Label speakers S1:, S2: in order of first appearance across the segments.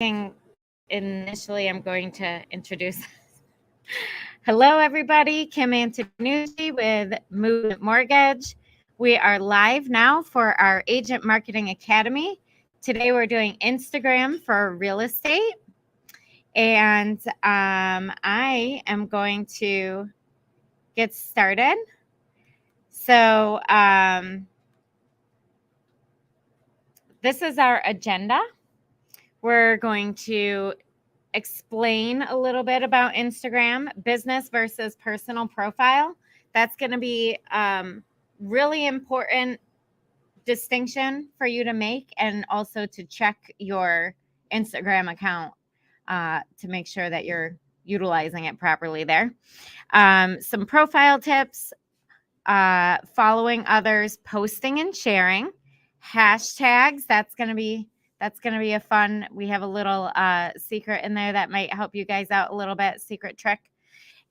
S1: Initially, I'm going to introduce. Hello, everybody. Kim Antonucci with Movement Mortgage. We are live now for our Agent Marketing Academy. Today, we're doing Instagram for real estate. And I am going to get started. So this is our agenda. We're going to explain a little bit about Instagram, business versus personal profile. That's going to be really important distinction for you to make, and also to check your Instagram account to make sure that you're utilizing it properly there. Some profile tips, following others, posting and sharing, hashtags. That's going to be a fun. We have a little secret in there that might help you guys out a little bit. Secret trick.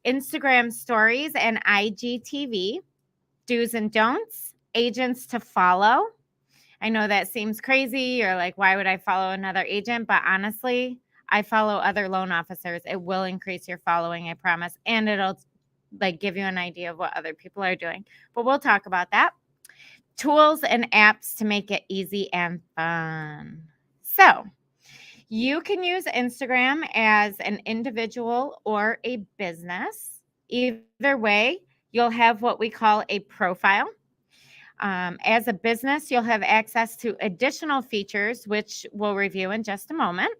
S1: Instagram stories and IGTV. Do's and don'ts. Agents to follow. I know that seems crazy. You're like, why would I follow another agent? But honestly, I follow other loan officers. It will increase your following, I promise. And it'll give you an idea of what other people are doing. But we'll talk about that. Tools and apps to make it easy and fun. So you can use Instagram as an individual or a business. Either way, you'll have what we call a profile. As a business, you'll have access to additional features, which we'll review in just a moment.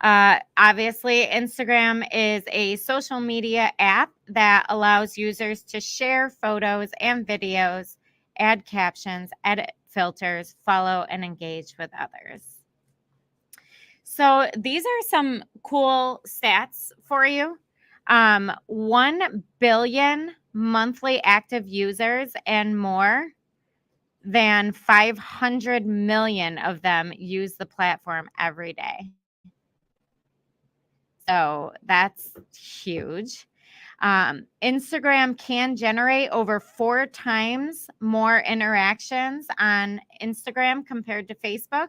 S1: Obviously, Instagram is a social media app that allows users to share photos and videos, add captions, edit filters, follow, and engage with others. So these are some cool stats for you. 1 billion monthly active users, and more than 500 million of them use the platform every day. So that's huge. Instagram can generate over 4 times more interactions on Instagram compared to Facebook,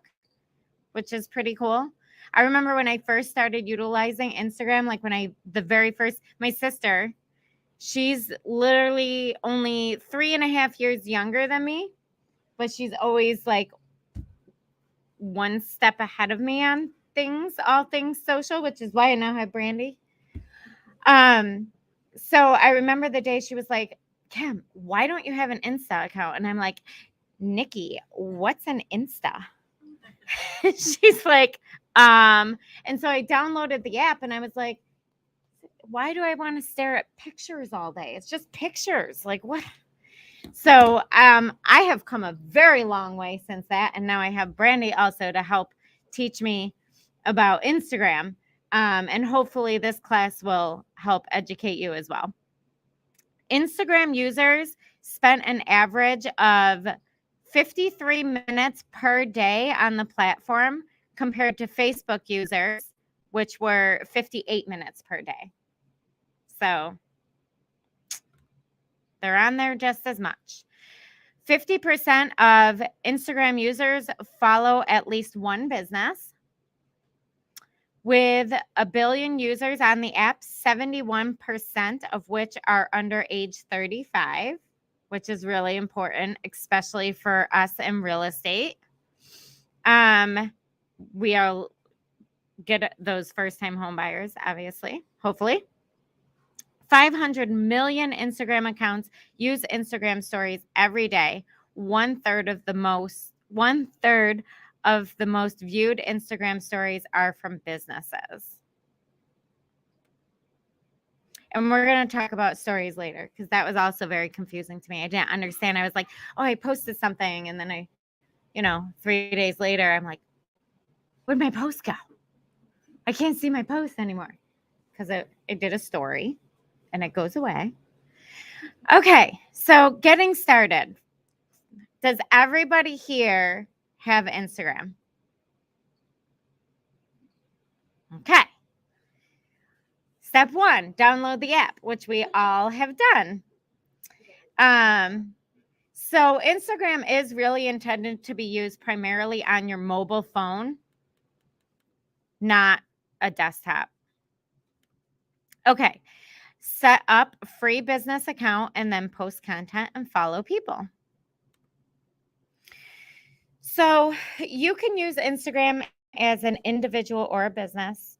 S1: which is pretty cool. I remember when I first started utilizing Instagram, my sister, she's literally only 3.5 years younger than me, but she's always like one step ahead of me on all things social, which is why I now have Brandy. So I remember the day she was like, Kim, why don't you have an Insta account? And I'm like, Nikki, what's an Insta? She's like, and so I downloaded the app and I was like, why do I want to stare at pictures all day? It's just pictures. Like, what? So I have come a very long way since that. And now I have Brandy also to help teach me about Instagram. And hopefully this class will help educate you as well. Instagram users spent an average of 53 minutes per day on the platform compared to Facebook users, which were 58 minutes per day. So they're on there just as much. 50% of Instagram users follow at least one business. With 1 billion users on the app, 71% of which are under age 35, which is really important, especially for us in real estate. We are get those first-time home buyers, obviously, hopefully. 500 million Instagram accounts use Instagram stories every day. One third of the most viewed Instagram stories are from businesses. And we're going to talk about stories later because that was also very confusing to me. I didn't understand. I was like, oh, I posted something. And then 3 days later, I'm like, where'd my post go? I can't see my post anymore because it did a story and it goes away. Okay, so getting started. Does everybody here have Instagram? Okay. Step 1, download the app, which we all have done. So Instagram is really intended to be used primarily on your mobile phone. not a desktop. Okay. Set up a free business account and then post content and follow people. So you can use Instagram as an individual or a business.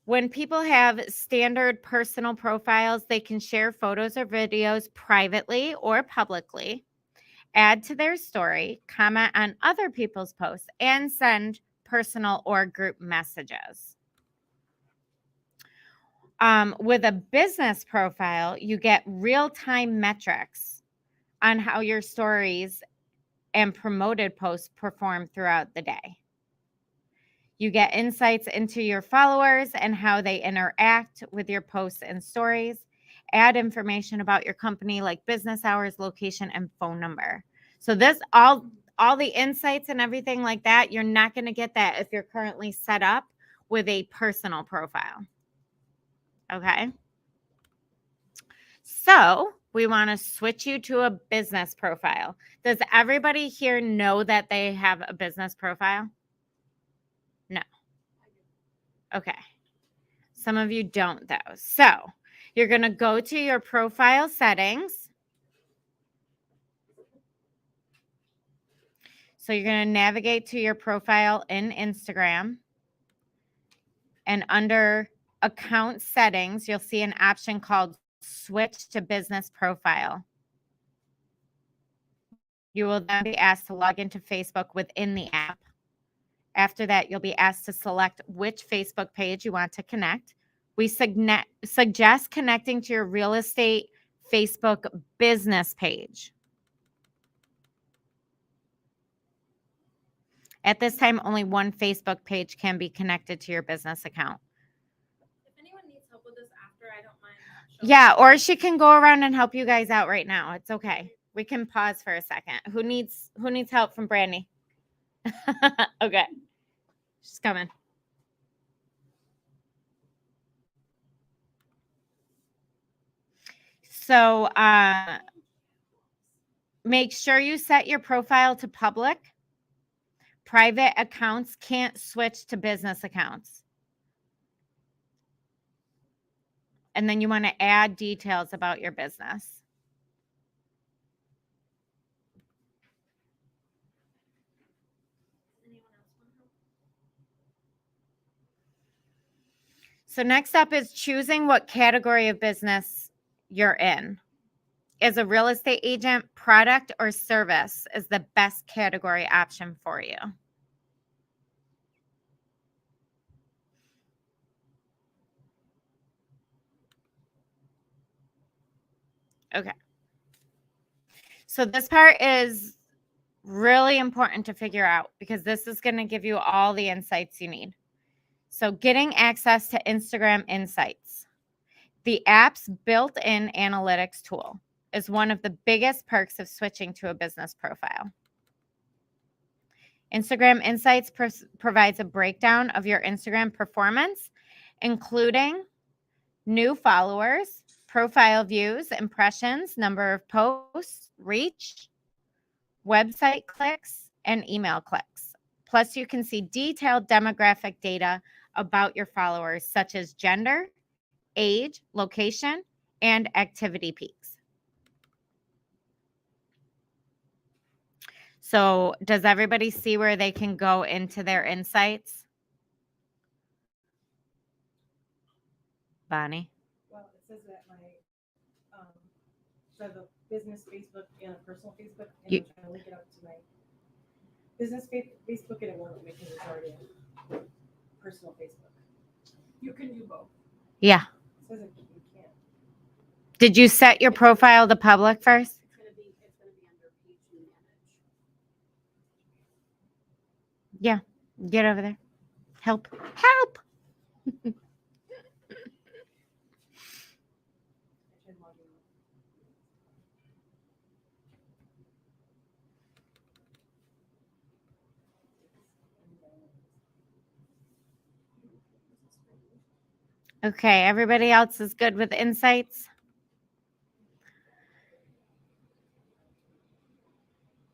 S1: When people have standard personal profiles, they can share photos or videos privately or publicly, add to their story, comment on other people's posts, and send personal or group messages. With a business profile, you get real-time metrics on how your stories and promoted posts perform throughout the day. You get insights into your followers and how they interact with your posts and stories. Add information about your company like business hours, location, and phone number. So this all the insights and everything like that, you're not going to get that if you're currently set up with a personal profile. Okay? So we want to switch you to a business profile. Does everybody here know that they have a business profile? No. Okay. Some of you don't, though. So you're going to go to your profile settings. So you're going to navigate to your profile in Instagram. And under account settings, you'll see an option called switch to business profile. You will then be asked to log into Facebook within the app. After that, you'll be asked to select which Facebook page you want to connect. We suggest connecting to your real estate Facebook business page. At this time, only one Facebook page can be connected to your business account.
S2: If anyone needs help with this after, I don't mind.
S1: Yeah, or she can go around and help you guys out right now. It's okay. We can pause for a second. Who needs help from Brandy? Okay. She's coming. So make sure you set your profile to public. Private accounts can't switch to business accounts. And then you want to add details about your business. So next up is choosing what category of business you're in. As a real estate agent, product or service is the best category option for you. Okay. So this part is really important to figure out because this is going to give you all the insights you need. So getting access to Instagram Insights. The app's built-in analytics tool is one of the biggest perks of switching to a business profile. Instagram Insights provides a breakdown of your Instagram performance, including new followers, profile views, impressions, number of posts, reach, website clicks, and email clicks. Plus, you can see detailed demographic data about your followers, such as gender, age, location, and activity peaks. So does everybody see where they can go into their insights? Bonnie?
S3: Well, it says that my, so I have a business Facebook and a personal Facebook, and I'm trying to link it up to my business Facebook, and it won't because it's already a personal Facebook.
S2: You can do both.
S1: Yeah.
S3: It says you can't.
S1: Did you set your profile to public first?
S2: It's gonna be under page manage.
S1: Yeah. Get over there. Help. Help. Okay, everybody else is good with insights?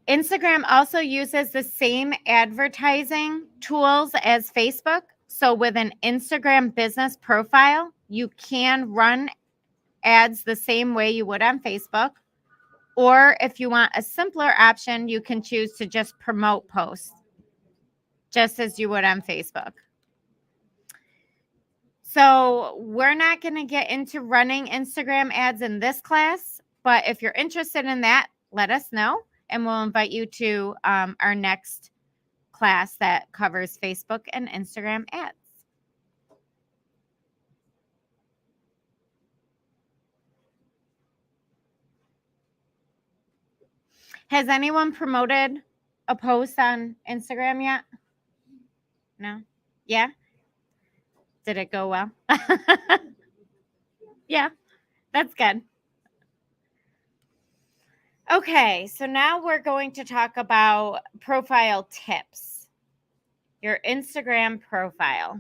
S1: Instagram also uses the same advertising tools as Facebook. So with an Instagram business profile, you can run ads the same way you would on Facebook. Or if you want a simpler option, you can choose to just promote posts, just as you would on Facebook. So we're not going to get into running Instagram ads in this class, but if you're interested in that, let us know, and we'll invite you to our next class that covers Facebook and Instagram ads. Has anyone promoted a post on Instagram yet? No? Yeah? Did it go well? Yeah, that's good. Okay, so now we're going to talk about profile tips. Your Instagram profile.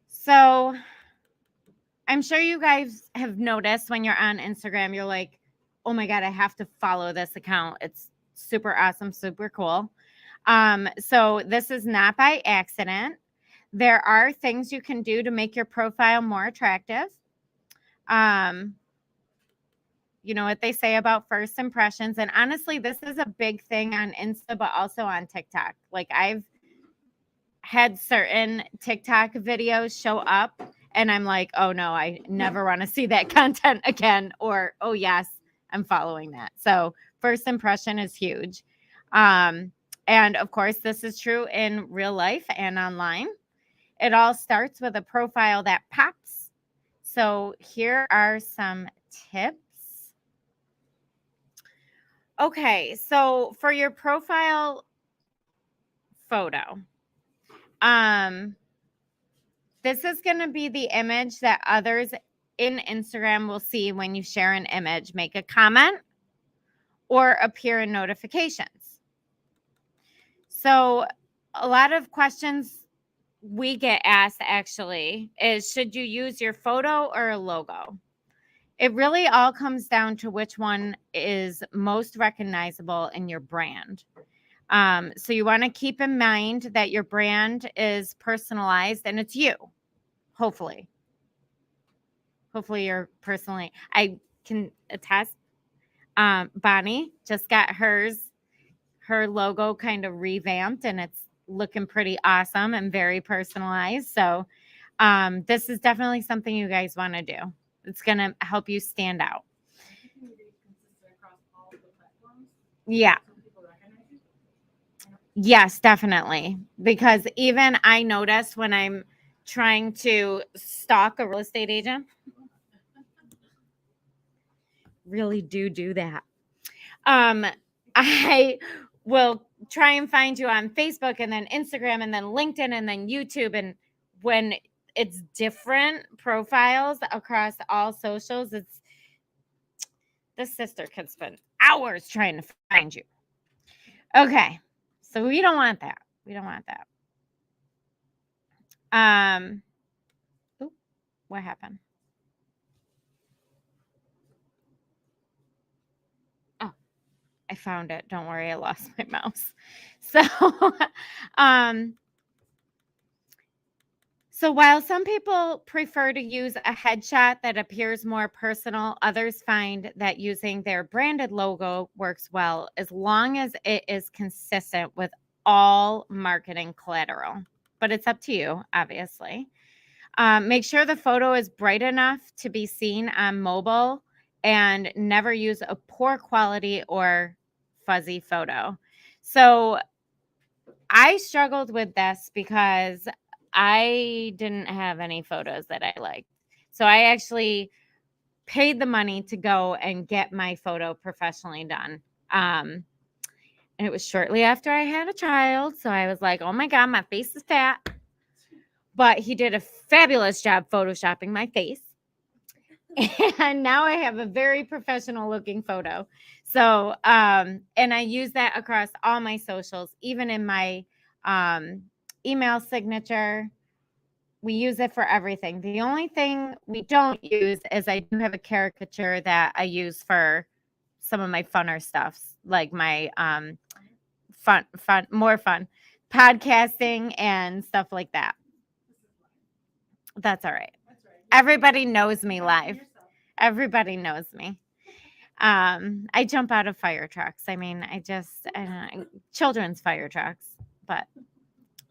S1: So I'm sure you guys have noticed when you're on Instagram, you're like, oh my God, I have to follow this account. It's super awesome, super cool. So this is not by accident. There are things you can do to make your profile more attractive. You know what they say about first impressions. And honestly, this is a big thing on Insta, but also on TikTok. Like I've had certain TikTok videos show up and I'm like, oh no, I never want to see that content again. Or, oh yes, I'm following that. So first impression is huge. And of course, this is true in real life and online. It all starts with a profile that pops. So here are some tips. Okay, so for your profile photo, this is going to be the image that others in Instagram will see when you share an image, make a comment, or appear in notifications. So a lot of questions we get asked actually is, should you use your photo or a logo? It really all comes down to which one is most recognizable in your brand. So you want to keep in mind that your brand is personalized and it's you. Hopefully you're personally, I can attest. Bonnie just got her logo kind of revamped and it's looking pretty awesome and very personalized. So this is definitely something you guys want to do. It's going to help you stand out. Yeah. Yes, definitely. Because even I notice when I'm trying to stalk a real estate agent, really do that. I will try and find you on Facebook and then Instagram and then LinkedIn and then YouTube. And when it's different profiles across all socials, it's the sister could spend hours trying to find you. Okay. So we don't want that. We don't want that. What happened? Oh, I found it. Don't worry, I lost my mouse. So while some people prefer to use a headshot that appears more personal, others find that using their branded logo works well as long as it is consistent with all marketing collateral. But it's up to you, obviously. Make sure the photo is bright enough to be seen on mobile and never use a poor quality or fuzzy photo. So I struggled with this because I didn't have any photos that I liked. So I actually paid the money to go and get my photo professionally done. And it was shortly after I had a child. So I was like, oh my God, my face is fat. But he did a fabulous job photoshopping my face. And now I have a very professional looking photo. So, and I use that across all my socials, even in my email signature. We use it for everything. The only thing we don't use is I do have a caricature that I use for some of my funner stuffs, like my more fun podcasting and stuff like that. That's all right.
S3: That's right.
S1: Everybody knows me
S3: You're not
S1: live.
S3: yourself.
S1: Everybody knows me. I jump out of fire trucks. I mean, I don't know, children's fire trucks, but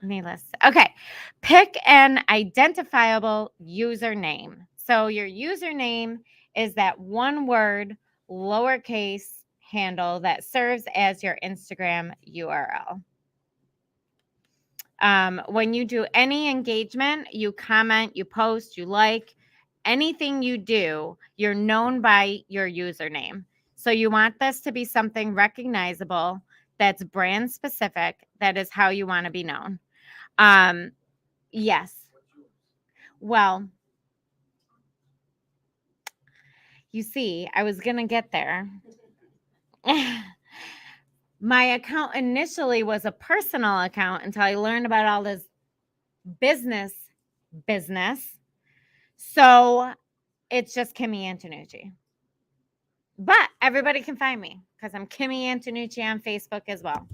S1: needless. Okay. Pick an identifiable username. So your username is that one word, lowercase handle that serves as your Instagram URL. When you do any engagement, you comment, you post, you like, anything you do, you're known by your username. So you want this to be something recognizable, that's brand specific, that is how you want to be known. Yes. Well, you see, I was going to get there. My account initially was a personal account until I learned about all this business. So it's just Kimmy Antonucci. But everybody can find me because I'm Kimmy Antonucci on Facebook as well.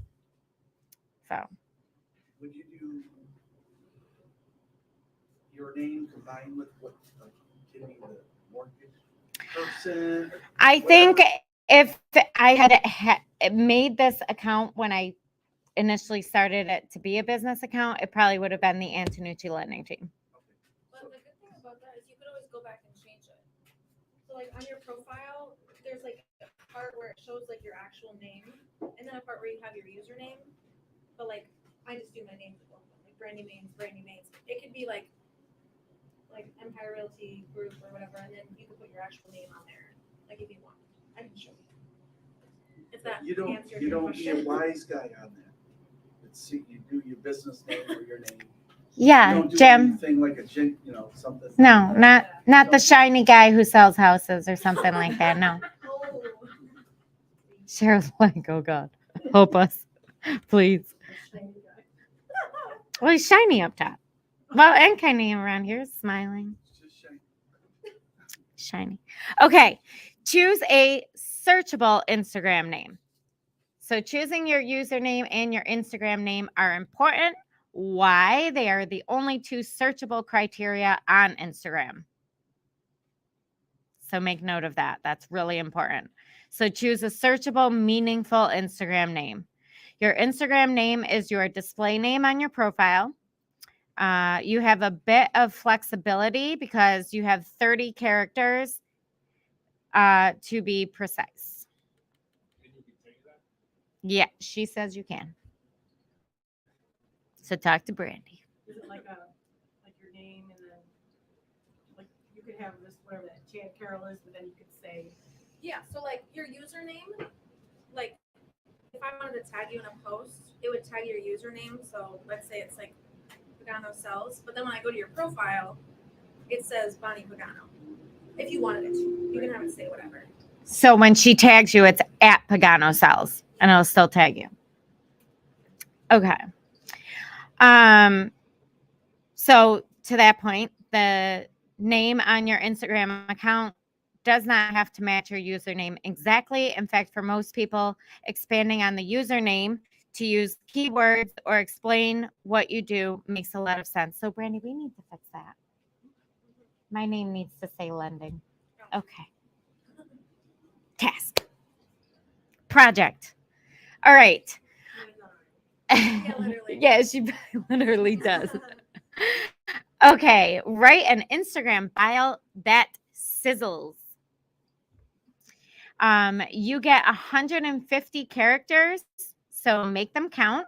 S1: So
S4: Would you do your name combined with what, like, Kimmy, the mortgage person?
S1: I think if I had made this account when I initially started it to be a business account, it probably would have been the Antonucci Lending Team.
S2: But the good thing about that is you could always go back and change it. So like on your profile, there's like a part where it shows like your actual name, and then a part where you have your username. But like I just do my name for both of them, like Brandy Mains. It could be like Empire Realty Group or whatever, and then you can put your actual name on there, like if you want. I can show you. If that
S4: You don't,
S2: answers
S4: you
S2: your
S4: don't be a
S2: question.
S4: wise guy on that. It's, you do your business name or your name.
S1: Yeah,
S4: You don't do
S1: Jim.
S4: anything like a something.
S1: No, not the shiny guy who sells houses or something like that. No.
S2: Oh.
S1: Cheryl's like, oh God, help us, please. Well, he's shiny up top. Well, and kind of around here, smiling.
S4: It's just shame.
S1: Shiny. Okay. Choose a searchable Instagram name. So choosing your username and your Instagram name are important. Why? They are the only two searchable criteria on Instagram. So make note of that. That's really important. So choose a searchable, meaningful Instagram name. Your Instagram name is your display name on your profile. You have a bit of flexibility because you have 30 characters to be precise. Yeah, she says you can. So talk to Brandy.
S3: Is it like your name and then like you could have this whatever that Chad Carroll is, but then you could say
S2: Yeah, so like your username, like if I wanted to tag you in a post, it would tag your username. So let's say it's like Pagano Sells, but then when I go to your profile, it says Bonnie Pagano. If you wanted it to, you can have it say whatever.
S1: So when she tags you, it's at Pagano Sells, and it'll still tag you. Okay. So to that point, the name on your Instagram account does not have to match your username exactly. In fact, for most people, expanding on the username to use keywords or explain what you do makes a lot of sense. So, Brandy, we need to fix that. My name needs to say lending. Okay. Task. Project. All right.
S2: Yeah, literally.
S1: Yeah, she literally does. Okay, write an Instagram bio that sizzles. You get 150 characters, so make them count.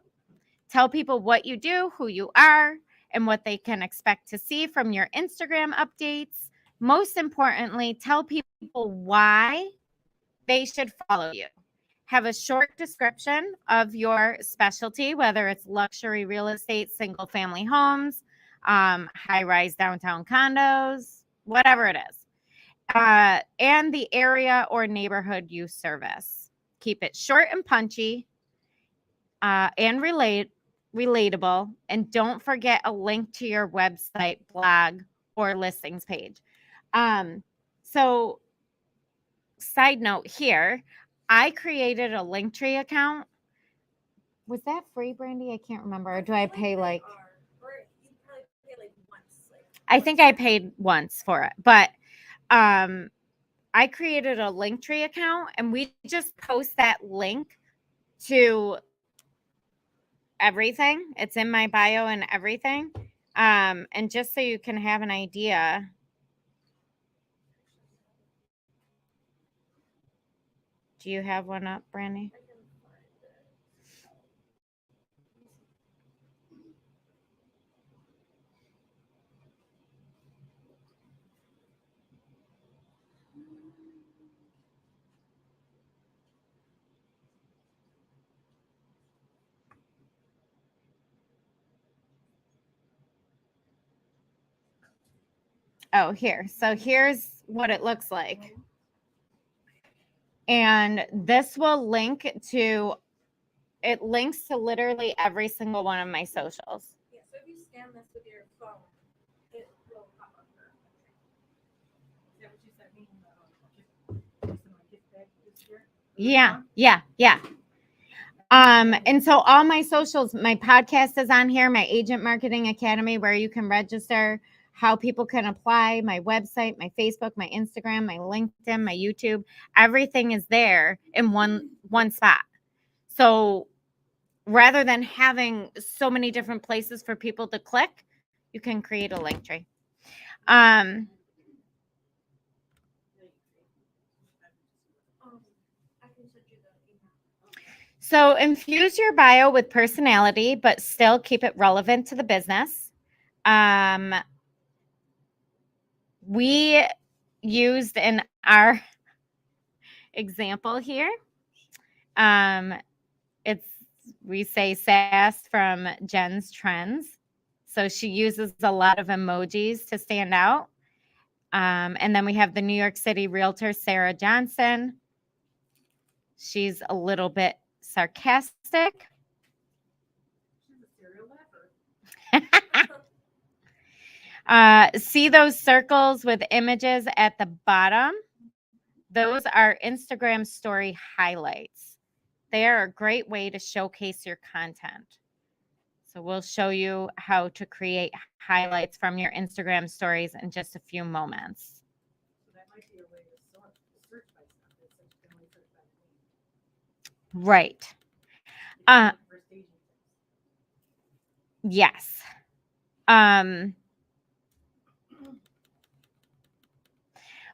S1: Tell people what you do, who you are, and what they can expect to see from your Instagram updates. Most importantly, tell people why they should follow you. Have a short description of your specialty, whether it's luxury real estate, single family homes, high rise downtown condos, whatever it is. And the area or neighborhood you service. Keep it short and punchy and relatable, and don't forget a link to your website, blog, or listings page. So side note here, I created a Linktree account. Was that free, Brandy? I can't remember. Or do I pay like?
S2: Or you probably pay like once.
S1: I think I paid once for it, but I created a Linktree account, and we just post that link to everything. It's in my bio and everything. And just so you can have an idea. Do you have one up, Brandy? Oh, here. So here's what it looks like. And this will link to, it links to literally every single one of my socials.
S2: Yeah, so if you scan this with your phone, it will pop up.
S3: Is that what you sent me? Just in my gift bag this year?
S1: Yeah. And so all my socials, my podcast is on here, my Agent Marketing Academy, where you can register, how people can apply, my website, my Facebook, my Instagram, my LinkedIn, my YouTube, everything is there in one spot. So rather than having so many different places for people to click, you can create a link tree.
S2: I can send you the email.
S1: So infuse your bio with personality, but still keep it relevant to the business. We used in our example here, we say sass from Jen's Trends. So she uses a lot of emojis to stand out. And then we have the New York City realtor, Sarah Johnson. She's a little bit sarcastic.
S3: She's a serial laugher.
S1: See those circles with images at the bottom? Those are Instagram story highlights. They are a great way to showcase your content. So we'll show you how to create highlights from your Instagram stories in just a few moments.
S3: So that might be a way to search by something, so you can only search by name.
S1: Right.
S3: For staging things.
S1: Yes.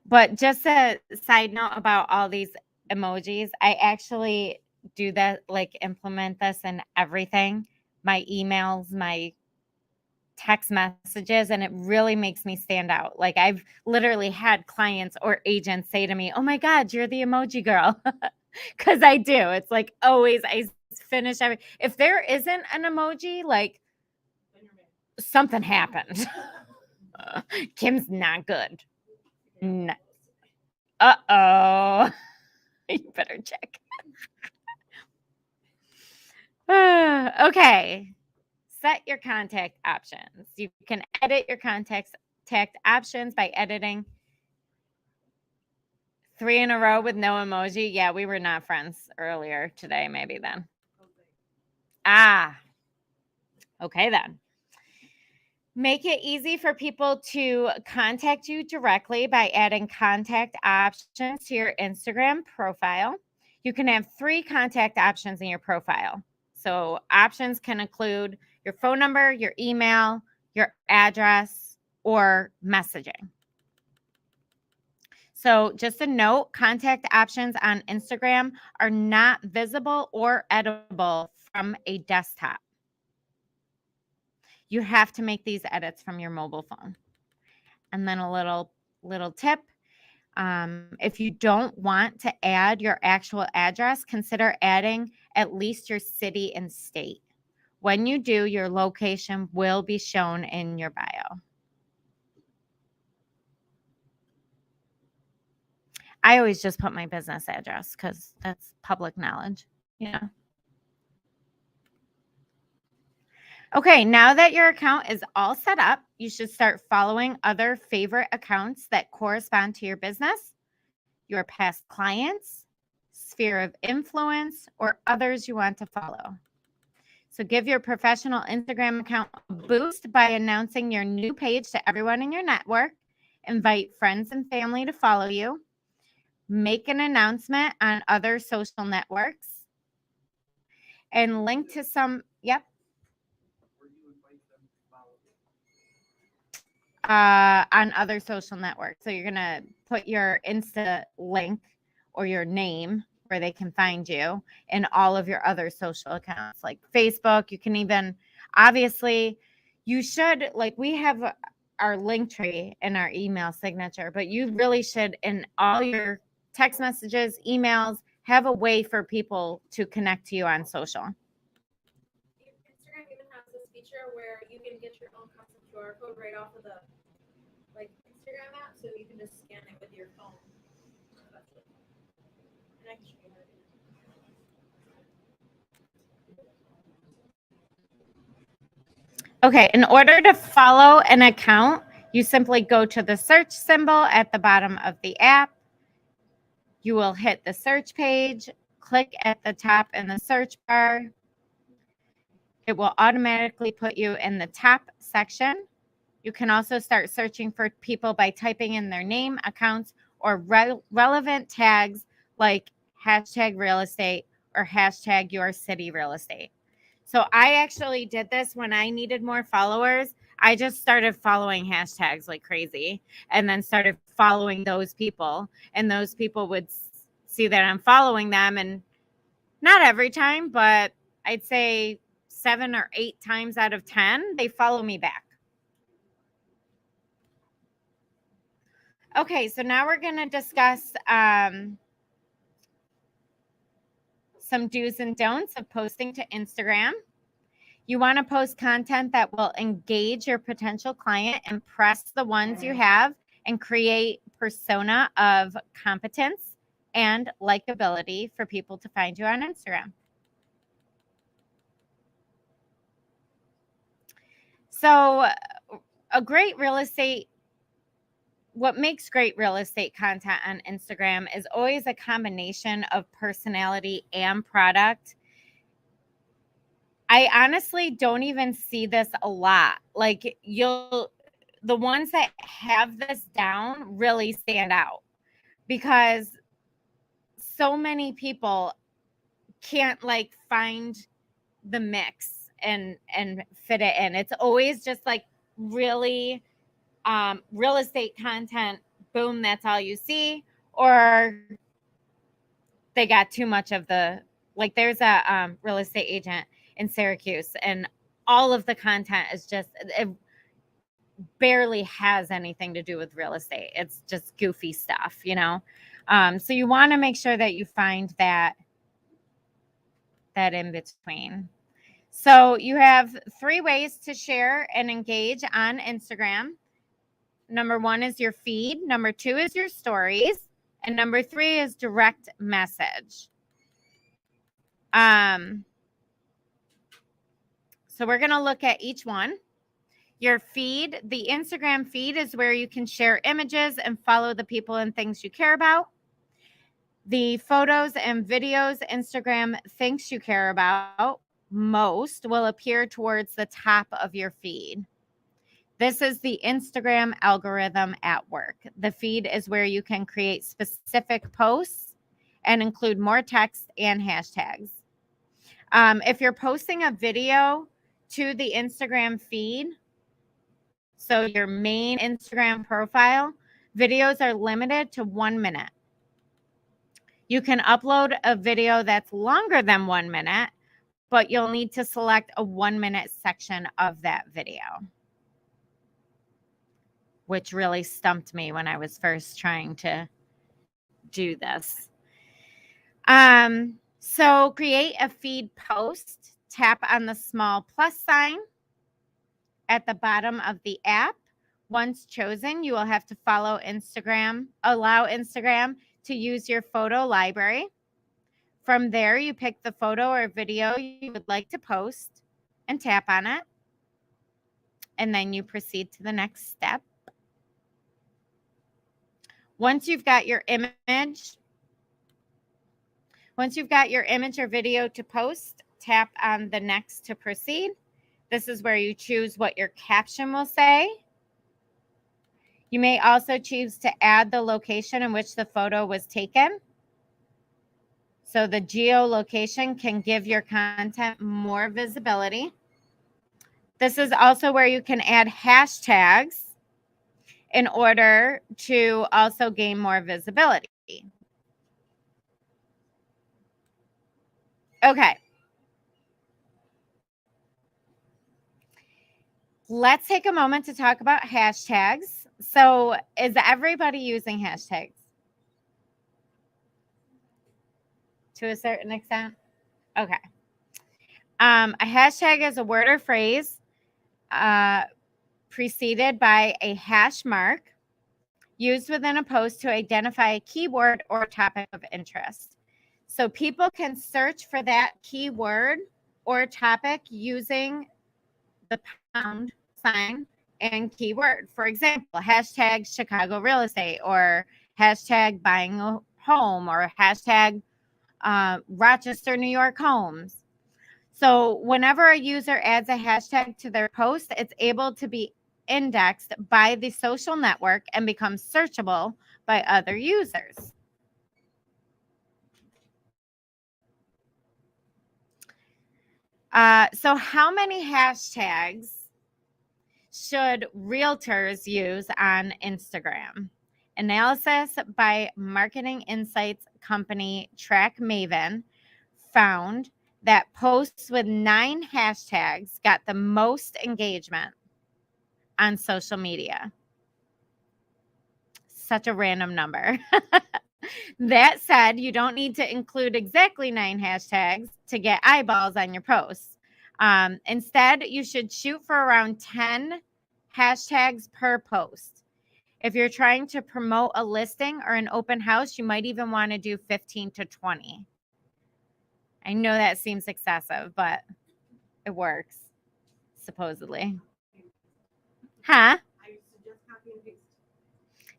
S1: But just a side note about all these emojis, I actually do that, like implement this in everything, my emails, my text messages, and it really makes me stand out. Like I've literally had clients or agents say to me, "Oh my God, you're the emoji girl." Because I do. It's like always I finish every, if there isn't an emoji, like something happened. Kim's not good. No. Uh-oh. You better check. Okay. Set your contact options. You can edit your contact options by editing 3 in a row with no emoji. Yeah, we were not friends earlier today, maybe then. Okay then. Make it easy for people to contact you directly by adding contact options to your Instagram profile. You can have 3 contact options in your profile. So options can include your phone number, your email, your address, or messaging. So just a note, contact options on Instagram are not visible or editable from a desktop. You have to make these edits from your mobile phone. And then a little tip. If you don't want to add your actual address, consider adding at least your city and state. When you do, your location will be shown in your bio. I always just put my business address because that's public knowledge, you know. Okay, now that your account is all set up, you should start following other favorite accounts that correspond to your business, your past clients, sphere of influence, or others you want to follow. So give your professional Instagram account a boost by announcing your new page to everyone in your network. Invite friends and family to follow you. Make an announcement on other social networks and link to some, yep,
S4: Where you invite them to follow
S1: on other social networks. So you're going to put your Insta link or your name where they can find you in all of your other social accounts like Facebook. You can even, obviously, you should, like, we have our link tree in our email signature, but you really should, in all your text messages, emails, have a way for people to connect to you on social.
S2: Instagram even has this feature where you can get your own custom QR code right off of the like Instagram app, so you can just scan it with your phone. And I can show you how to do it.
S1: Okay, in order to follow an account, you simply go to the search symbol at the bottom of the app. You will hit the search page, click at the top in the search bar. It will automatically put you in the top section. You can also start searching for people by typing in their name, accounts, or relevant tags like hashtag real estate or hashtag your city real estate. So I actually did this when I needed more followers. I just started following hashtags like crazy and then started following those people. And those people would see that I'm following them. And not every time, but I'd say 7 or 8 times out of 10, they follow me back. Okay, so now we're going to discuss some do's and don'ts of posting to Instagram. You want to post content that will engage your potential client, impress the ones you have, and create persona of competence and likability for people to find you on Instagram. So what makes great real estate content on Instagram is always a combination of personality and product. I honestly don't even see this a lot. Like the ones that have this down really stand out because so many people can't like find the mix and fit it in. It's always just like really real estate content, boom, that's all you see, or they got too much of the, like there's a real estate agent in Syracuse and all of the content is just, it barely has anything to do with real estate. It's just goofy stuff, you know? So you want to make sure that you find that in between. So you have 3 ways to share and engage on Instagram. Number 1 is your feed. Number 2 is your stories. And number 3 is direct message. So we're going to look at each one. Your feed, the Instagram feed is where you can share images and follow the people and things you care about. The photos and videos Instagram thinks you care about most will appear towards the top of your feed. This is the Instagram algorithm at work. The feed is where you can create specific posts and include more text and hashtags. If you're posting a video to the Instagram feed, so your main Instagram profile, videos are limited to 1 minute. You can upload a video that's longer than 1 minute, but you'll need to select a 1 minute section of that video, which really stumped me when I was first trying to do this. So create a feed post, tap on the small plus sign at the bottom of the app. Once chosen, you will have to allow Instagram to use your photo library. From there, you pick the photo or video you would like to post and tap on it. and then you proceed to the next step. Once you've got your image or video to post, tap on the next to proceed. This is where you choose what your caption will say. You may also choose to add the location in which the photo was taken. So the geolocation can give your content more visibility. This is also where you can add hashtags in order to also gain more visibility. Okay. Let's take a moment to talk about hashtags. So, is everybody using hashtags? To a certain extent? Okay. A hashtag is a word or phrase preceded by a hash mark used within a post to identify a keyword or topic of interest. So people can search for that keyword or topic using the pound sign and keyword. For example, hashtag Chicago real estate, or hashtag buying a home, or hashtag Rochester, New York homes. So whenever a user adds a hashtag to their post, it's able to be indexed by the social network and becomes searchable by other users. So how many hashtags should realtors use on Instagram? Analysis by marketing insights company Track Maven found that posts with 9 hashtags got the most engagement on social media. Such a random number. That said, you don't need to include exactly 9 hashtags to get eyeballs on your posts. Instead, you should shoot for around 10 hashtags per post. If you're trying to promote a listing or an open house, you might even want to do 15 to 20. I know that seems excessive, but it works, supposedly. Huh?
S3: I suggest copy and paste.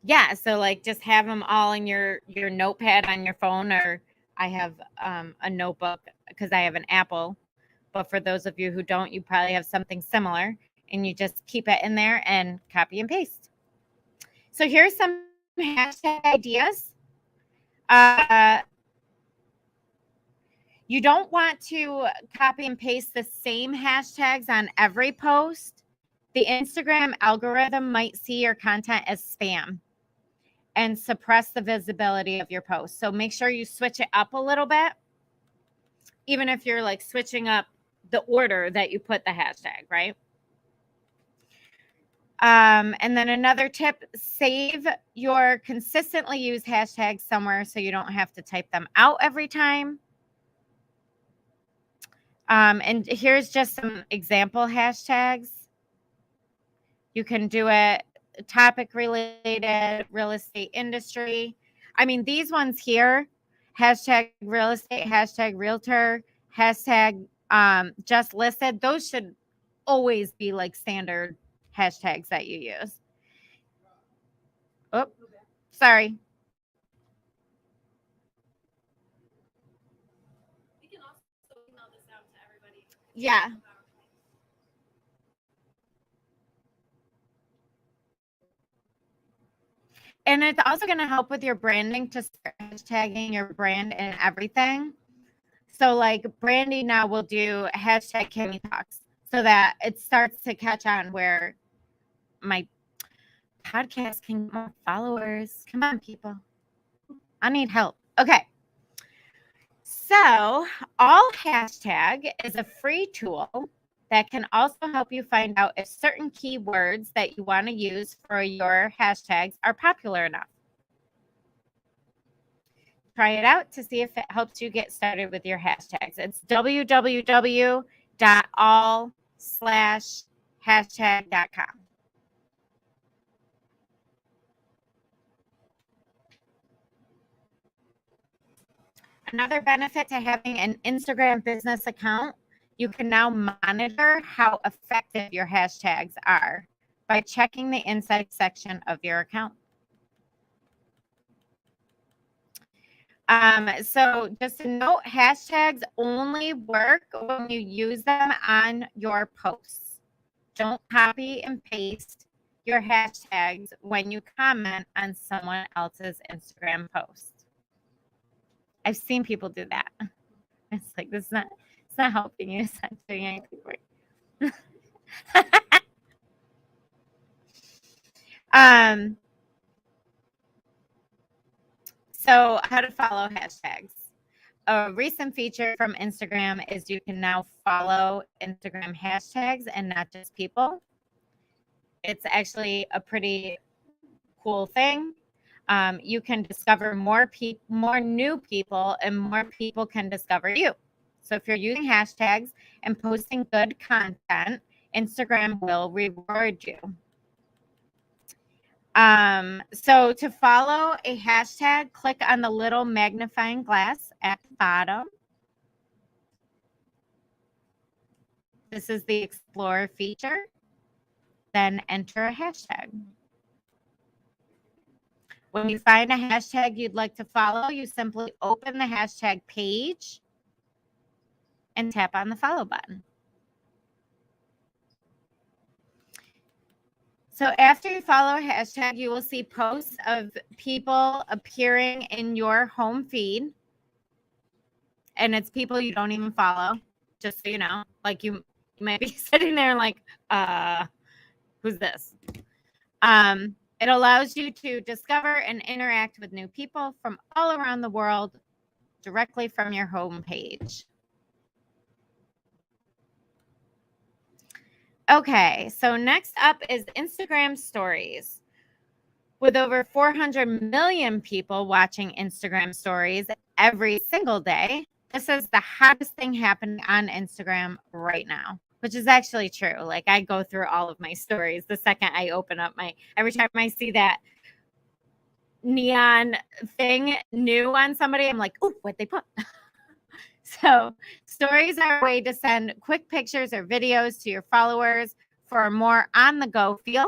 S1: Yeah, so like just have them all in your notepad on your phone, or I have a notebook because I have an Apple. But for those of you who don't, you probably have something similar, and you just keep it in there and copy and paste. So here's some hashtag ideas. You don't want to copy and paste the same hashtags on every post. The Instagram algorithm might see your content as spam and suppress the visibility of your post. So make sure you switch it up a little bit, even if you're like switching up the order that you put the hashtag, right? And then another tip, save your consistently used hashtags somewhere so you don't have to type them out every time. And here's just some example hashtags. You can do it topic related, real estate industry. I mean, these ones here, hashtag real estate, hashtag realtor, hashtag just listed, those should always be like standard hashtags that you use. Oh, sorry.
S2: We can also email this out to everybody.
S1: Yeah. And it's also going to help with your branding to start hashtagging your brand and everything. So like Brandy now will do hashtag Kimmy Talks so that it starts to catch on where my podcast can get more followers. Come on, people. I need help. Okay. So All Hashtag is a free tool that can also help you find out if certain keywords that you want to use for your hashtags are popular enough. Try it out to see if it helps you get started with your hashtags. It's www.all/hashtag.com. Another benefit to having an Instagram business account, You can now monitor how effective your hashtags are by checking the insights section of your account. So just a note, hashtags only work when you use them on your posts. Don't copy and paste your hashtags when you comment on someone else's Instagram post. I've seen people do that. It's like, it's not helping you. It's not doing anything for you. So how to follow hashtags. A recent feature from Instagram is you can now follow Instagram hashtags and not just people. It's actually a pretty cool thing. You can discover more new people, and more people can discover you. So if you're using hashtags and posting good content, Instagram will reward you. So to follow a hashtag, click on the little magnifying glass at the bottom. This is the Explorer feature. Then enter a hashtag. When you find a hashtag you'd like to follow, you simply open the hashtag page and tap on the follow button. So after you follow a hashtag, you will see posts of people appearing in your home feed. And it's people you don't even follow, just so you know. Like you might be sitting there like, who's this? It allows you to discover and interact with new people from all around the world directly from your home page. Okay, so next up is Instagram Stories. With over 400 million people watching Instagram Stories every single day, this is the hottest thing happening on Instagram right now, which is actually true. Like I go through all of my stories the second I open up every time I see that neon thing new on somebody, I'm like, oh, what'd they put? So stories are a way to send quick pictures or videos to your followers for a more on-the-go feel.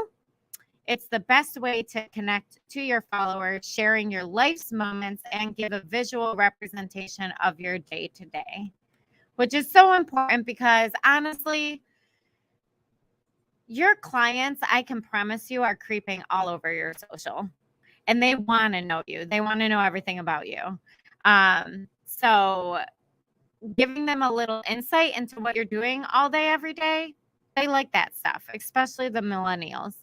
S1: It's the best way to connect to your followers, sharing your life's moments and give a visual representation of your day-to-day, which is so important because honestly, your clients, I can promise you, are creeping all over your social and they want to know you. They want to know everything about you. So giving them a little insight into what you're doing all day, every day, they like that stuff, especially the millennials.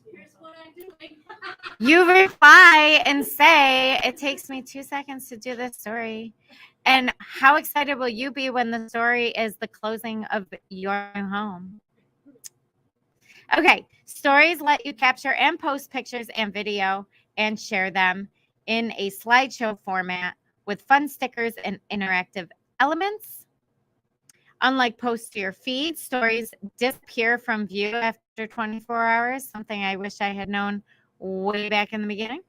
S2: Here's what I'm doing.
S1: You reply and say, it takes me 2 seconds to do this story. And how excited will you be when the story is the closing of your new home? Okay, stories let you capture and post pictures and video and share them in a slideshow format with fun stickers and interactive elements. Unlike posts to your feed, stories disappear from view after 24 hours, something I wish I had known way back in the beginning,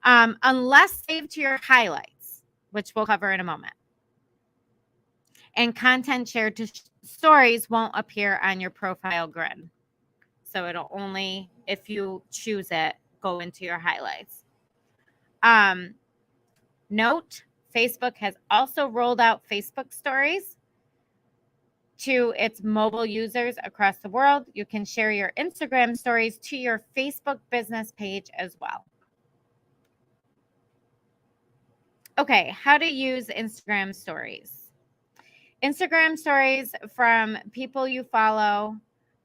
S1: unless saved to your highlights, which we'll cover in a moment. And content shared to stories won't appear on your profile grid. So it'll only, if you choose it, go into your highlights. Note, Facebook has also rolled out Facebook stories to its mobile users across the world. You can share your Instagram stories to your Facebook business page as well. Okay, how to use Instagram stories. Instagram stories from people you follow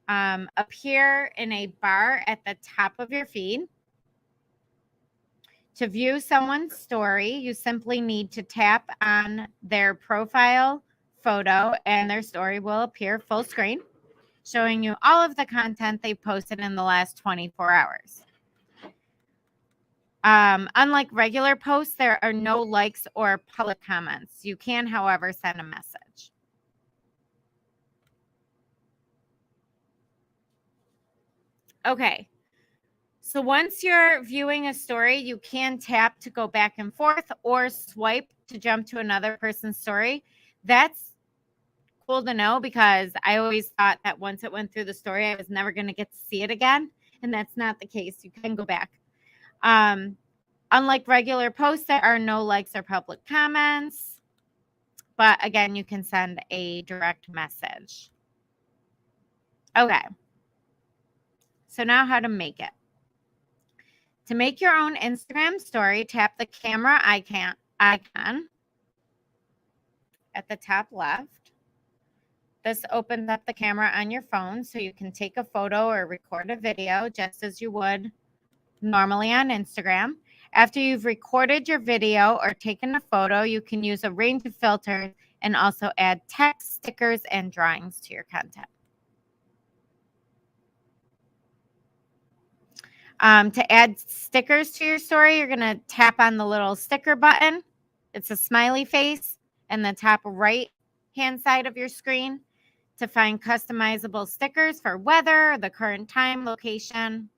S1: appear in a bar at the top of your feed. To view someone's story, you simply need to tap on their profile photo and their story will appear full screen, showing you all of the content they've posted in the last 24 hours. Unlike regular posts, there are no likes or public comments. You can, however, send a message. Okay. So once you're viewing a story, you can tap to go back and forth or swipe to jump to another person's story. That's cool to know because I always thought that once it went through the story, I was never going to get to see it again. And that's not the case. You can go back. Unlike regular posts, there are no likes or public comments. But again, you can send a direct message. Okay. So now how to make it. To make your own Instagram story, tap the camera icon at the top left. This opens up the camera on your phone so you can take a photo or record a video just as you would normally on Instagram. After you've recorded your video or taken a photo, you can use a range of filters and also add text, stickers, and drawings to your content. To add stickers to your story, you're going to tap on the little sticker button. It's a smiley face in the top right hand side of your screen to find customizable stickers for weather, the current time, location.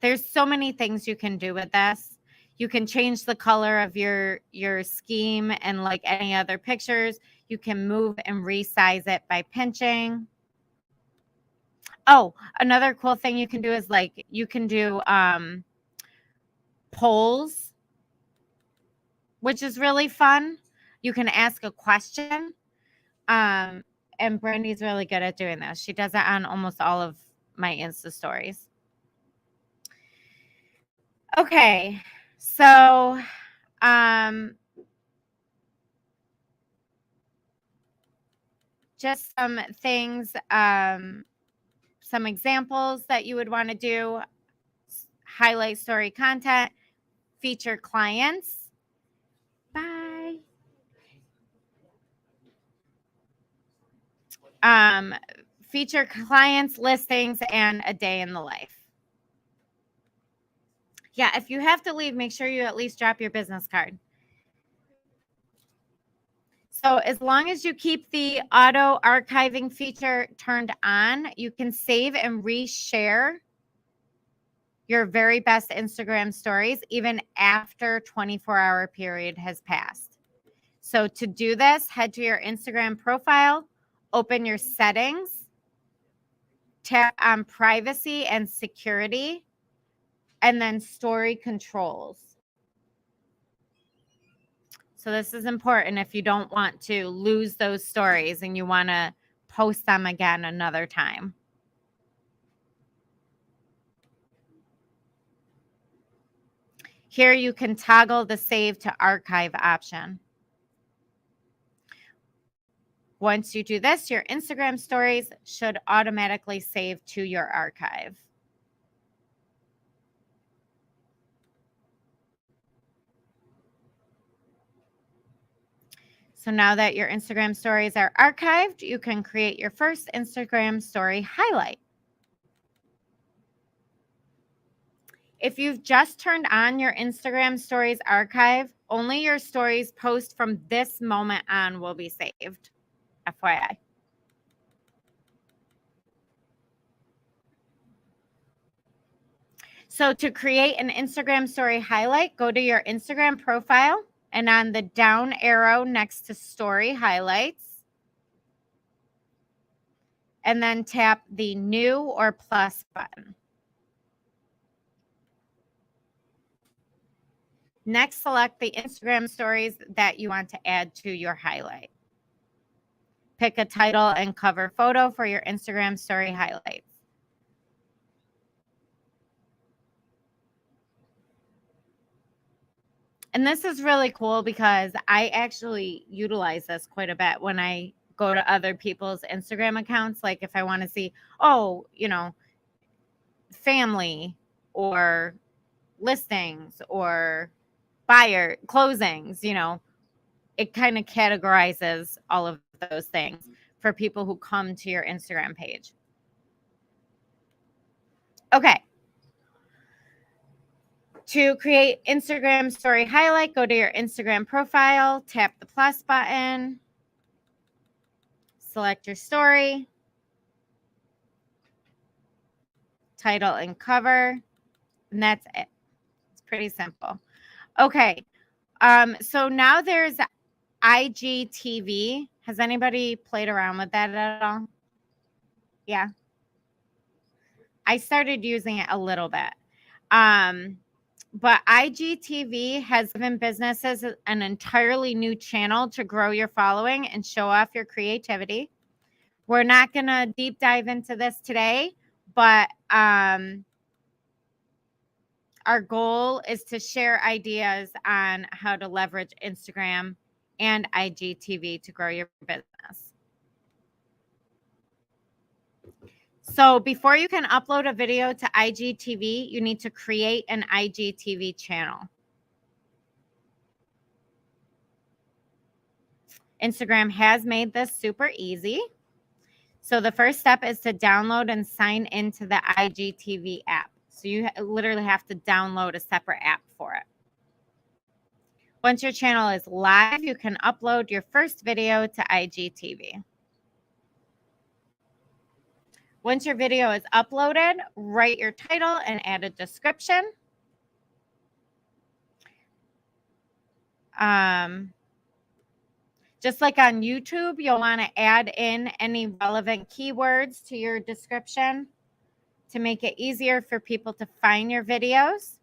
S1: There's so many things you can do with this. You can change the color of your scheme, and like any other pictures, you can move and resize it by pinching. Oh, another cool thing you can do is like you can do polls, which is really fun. You can ask a question. And Brandy's really good at doing this. She does it on almost all of my Insta stories. Okay, so just some things, some examples that you would want to do. Highlight story content, feature clients. Bye. Feature clients, listings, and a day in the life. Yeah, if you have to leave, make sure you at least drop your business card. So as long as you keep the auto archiving feature turned on, you can save and reshare your very best Instagram stories even after 24-hour period has passed. So to do this, head to your Instagram profile, open your settings, tap on privacy and security, and then story controls. So this is important if you don't want to lose those stories and you want to post them again another time. Here you can toggle the save to archive option. Once you do this, your Instagram stories should automatically save to your archive. So now that your Instagram stories are archived, you can create your first Instagram story highlight. If you've just turned on your Instagram stories archive, only your stories post from this moment on will be saved. FYI. So to create an Instagram story highlight, go to your Instagram profile and on the down arrow next to story highlights, and then tap the new or plus button. Next, select the Instagram stories that you want to add to your highlight. Pick a title and cover photo for your Instagram story highlights. And this is really cool because I actually utilize this quite a bit when I go to other people's Instagram accounts. Like if I want to see, oh, you know, family or listings or buyer closings, you know, it kind of categorizes all of those things for people who come to your Instagram page. Okay. To create Instagram story highlight, go to your Instagram profile, tap the plus button, select your story, title and cover, and that's it. It's pretty simple. Okay. So now there's IGTV. Has anybody played around with that at all? Yeah. I started using it a little bit. But IGTV has given businesses an entirely new channel to grow your following and show off your creativity. We're not going to deep dive into this today, but our goal is to share ideas on how to leverage Instagram and IGTV to grow your business. So before you can upload a video to IGTV, you need to create an IGTV channel. Instagram has made this super easy. So the first step is to download and sign into the IGTV app. So you literally have to download a separate app for it. Once your channel is live, you can upload your first video to IGTV. Once your video is uploaded, write your title and add a description. Just like on YouTube, you'll want to add in any relevant keywords to your description to make it easier for people to find your videos.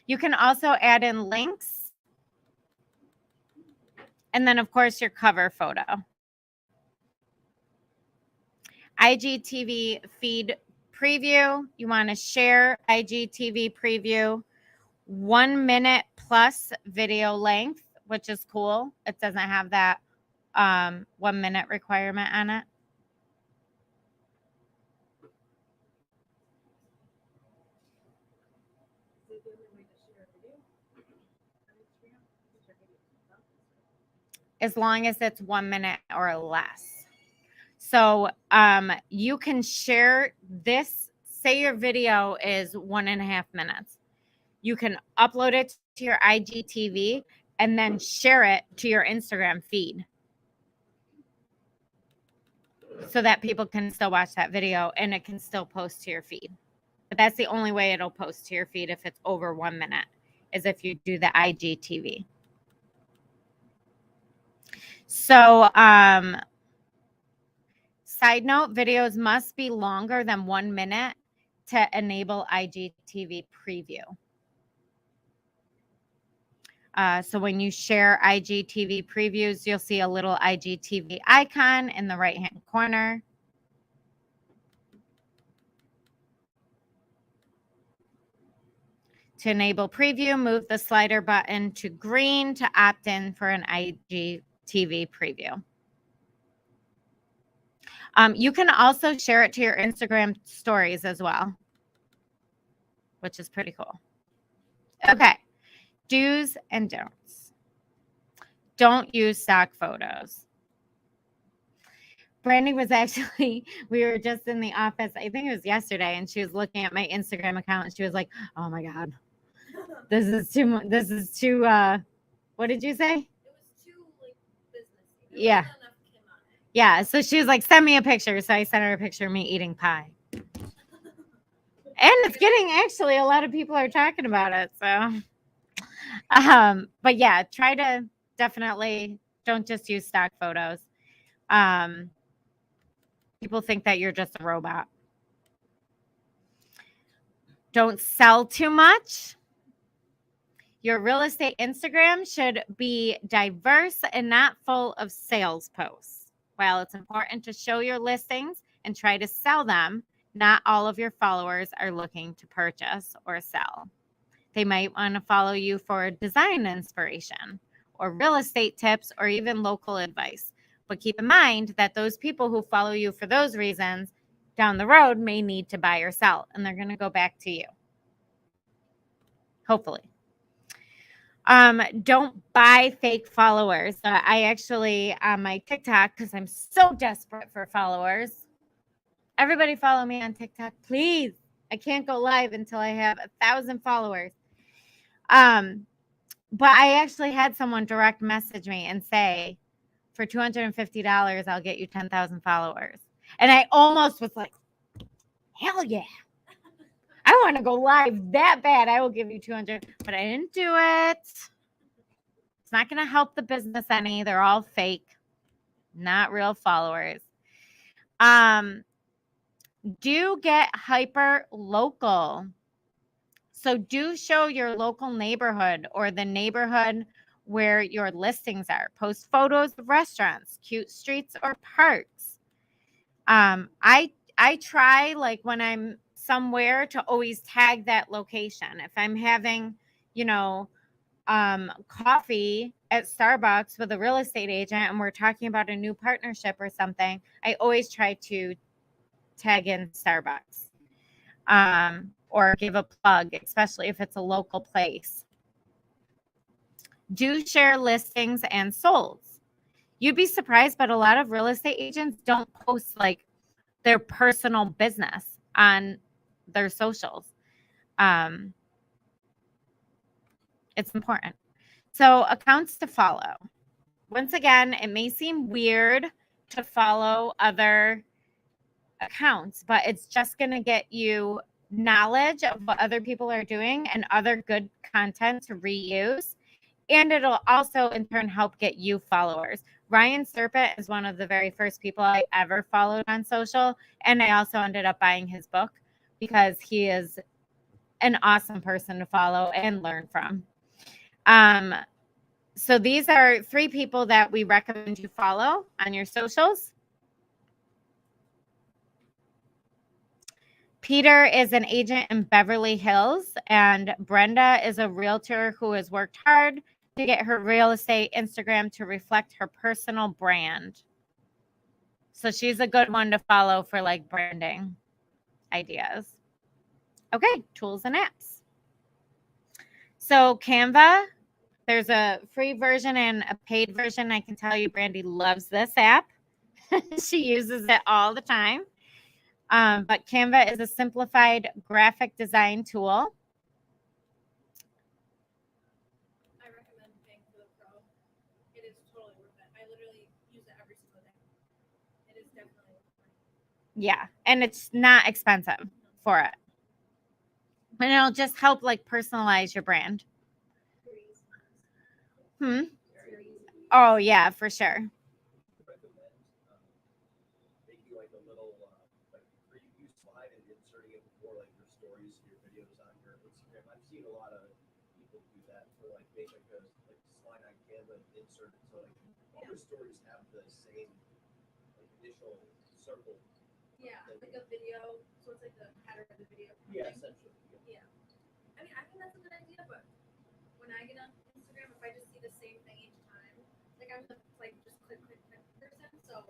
S1: You can also add in links. And then, of course, your cover photo. IGTV feed preview. You want to share IGTV preview. 1 minute plus video length, which is cool. It doesn't have that 1 minute requirement on it. As long as it's 1 minute or less. So you can share this. Say your video is 1.5 minutes. You can upload it to your IGTV and then share it to your Instagram feed so that people can still watch that video and it can still post to your feed. But that's the only way it'll post to your feed if it's over 1 minute, is if you do the IGTV. So, side note, videos must be longer than 1 minute to enable IGTV preview. So when you share IGTV previews, you'll see a little IGTV icon in the right-hand corner. To enable preview, move the slider button to green to opt in for an IGTV preview. You can also share it to your Instagram stories as well, which is pretty cool. Okay, do's and don'ts. Don't use stock photos. Brandy was actually, we were just in the office, I think it was yesterday, and she was looking at my Instagram account and she was like, oh my God, this is too, what did you say?
S2: It was too like businessy. There
S1: Yeah.
S2: wasn't enough Kim on it.
S1: Yeah, so she was like, send me a picture. So I sent her a picture of me eating pie. And it's getting, actually, a lot of people are talking about it. So, but yeah, try to definitely don't just use stock photos. People think that you're just a robot. Don't sell too much. Your real estate Instagram should be diverse and not full of sales posts. While it's important to show your listings and try to sell them, not all of your followers are looking to purchase or sell. They might want to follow you for design inspiration or real estate tips or even local advice. But keep in mind that those people who follow you for those reasons down the road may need to buy or sell, and they're going to go back to you. Hopefully. Don't buy fake followers. I actually, on my TikTok, because I'm so desperate for followers, everybody follow me on TikTok, please. I can't go live until I have 1,000 followers. But I actually had someone direct message me and say, for $250, I'll get you 10,000 followers. And I almost was like, hell yeah. I want to go live that bad. I will give you 200, but I didn't do it. It's not going to help the business any. They're all fake, not real followers. Do get hyper local. So do show your local neighborhood or the neighborhood where your listings are. Post photos of restaurants, cute streets, or parks. I try, like, when I'm somewhere, to always tag that location. If I'm having, coffee at Starbucks with a real estate agent and we're talking about a new partnership or something, I always try to tag in Starbucks, or give a plug, especially if it's a local place. Do share listings and solds. You'd be surprised, but a lot of real estate agents don't post like their personal business on their socials. It's important. So, accounts to follow. Once again, it may seem weird to follow other accounts, but it's just going to get you knowledge of what other people are doing and other good content to reuse. And it'll also in turn help get you followers. Ryan Serpent is one of the very first people I ever followed on social. And I also ended up buying his book because he is an awesome person to follow and learn from. So these are 3 people that we recommend you follow on your socials. Peter is an agent in Beverly Hills, and Brenda is a realtor who has worked hard to get her real estate Instagram to reflect her personal brand. So she's a good one to follow for like branding ideas. Okay, tools and apps. So Canva, there's a free version and a paid version. I can tell you Brandy loves this app. She uses it all the time. But Canva is a simplified graphic design tool.
S2: I recommend paying for the pro. It is totally worth it. I literally use it every single day. It is definitely worth it.
S1: Yeah, and it's not expensive for it. And it'll just help like personalize your brand. Oh, yeah, for sure.
S4: Recommend making like a little like preview slide and inserting it before like your stories, your videos on your Instagram. I've seen a lot of people do that for like make like a slide on Canva and insert it so like all your stories have the same like initial circle.
S2: Yeah, like a video, so it's like the pattern of the video.
S4: Yeah, essentially.
S2: Yeah. I mean, I think that's a good idea, but when I get on Instagram, if I just see the same thing each time, like I'm like just click person. So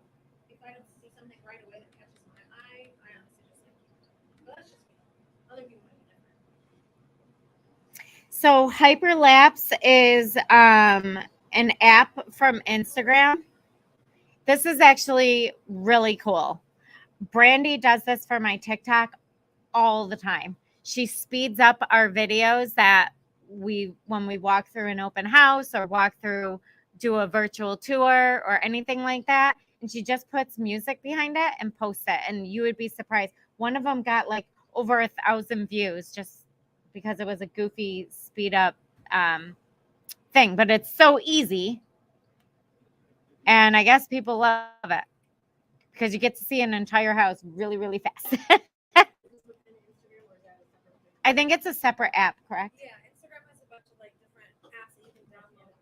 S2: if I don't see something right away that catches my eye, I honestly just like, but that's just me. Other people might be different.
S1: So Hyperlapse is an app from Instagram. This is actually really cool. Brandy does this for my TikTok all the time. She speeds up our videos that when we walk through an open house or do a virtual tour or anything like that. And she just puts music behind it and posts it. And you would be surprised. One of them got like over 1,000 views just because it was a goofy speed up thing. But it's so easy. And I guess people love it because you get to see an entire house really, really fast. I think it's a separate app, correct?
S2: Yeah, Instagram has a bunch of like different apps that you can download,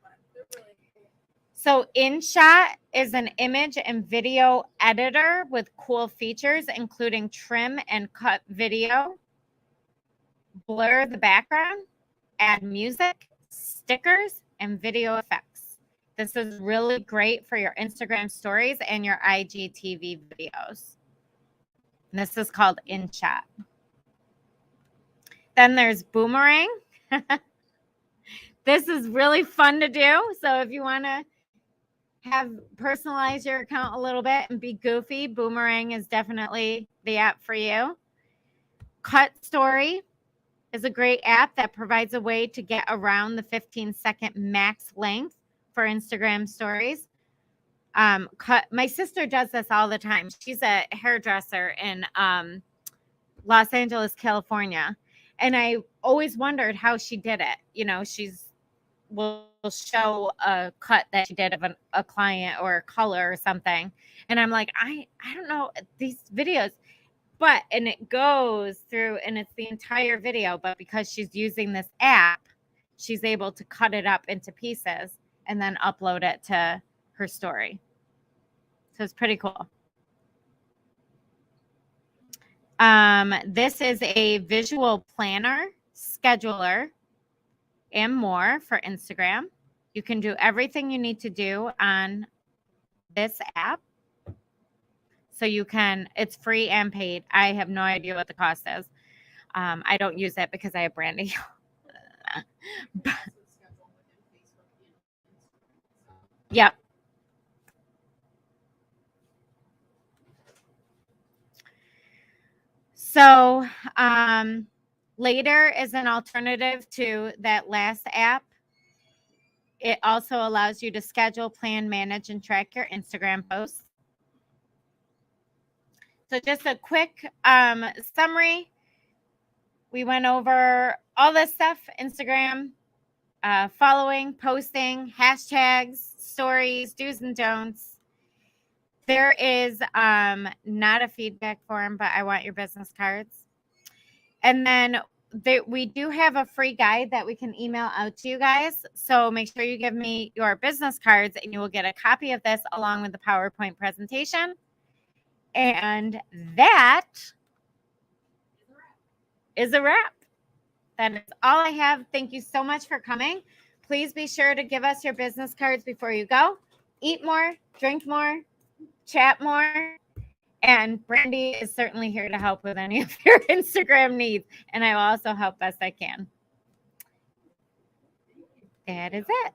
S2: but they're really cool.
S1: So InShot is an image and video editor with cool features, including trim and cut video, blur the background, add music, stickers, and video effects. This is really great for your Instagram stories and your IGTV videos. And this is called InShot. Then there's Boomerang. This is really fun to do. So if you want to personalize your account a little bit and be goofy, Boomerang is definitely the app for you. Cut Story is a great app that provides a way to get around the 15-second max length for Instagram stories. cut. My sister does this all the time. She's a hairdresser in Los Angeles, California. And I always wondered how she did it. You know, will show a cut that she did of a client or a color or something. And I'm like, I don't know these videos, and it goes through and it's the entire video. But because she's using this app, she's able to cut it up into pieces and then upload it to her story. So it's pretty cool. This is a visual planner, scheduler, and more for Instagram. You can do everything you need to do on this app. So it's free and paid. I have no idea what the cost is. I don't use it because I have Brandy. Yep. So Later is an alternative to that last app. It also allows you to schedule, plan, manage, and track your Instagram posts. So just a quick summary. We went over all this stuff, Instagram, following, posting, hashtags, stories, do's and don'ts. There is not a feedback form, but I want your business cards. And then we do have a free guide that we can email out to you guys. So make sure you give me your business cards and you will get a copy of this along with the PowerPoint presentation. And that is a wrap. That is all I have. Thank you so much for coming. Please be sure to give us your business cards before you go. Eat more, drink more, chat more. And Brandy is certainly here to help with any of your Instagram needs. And I will also help best I can. That is it.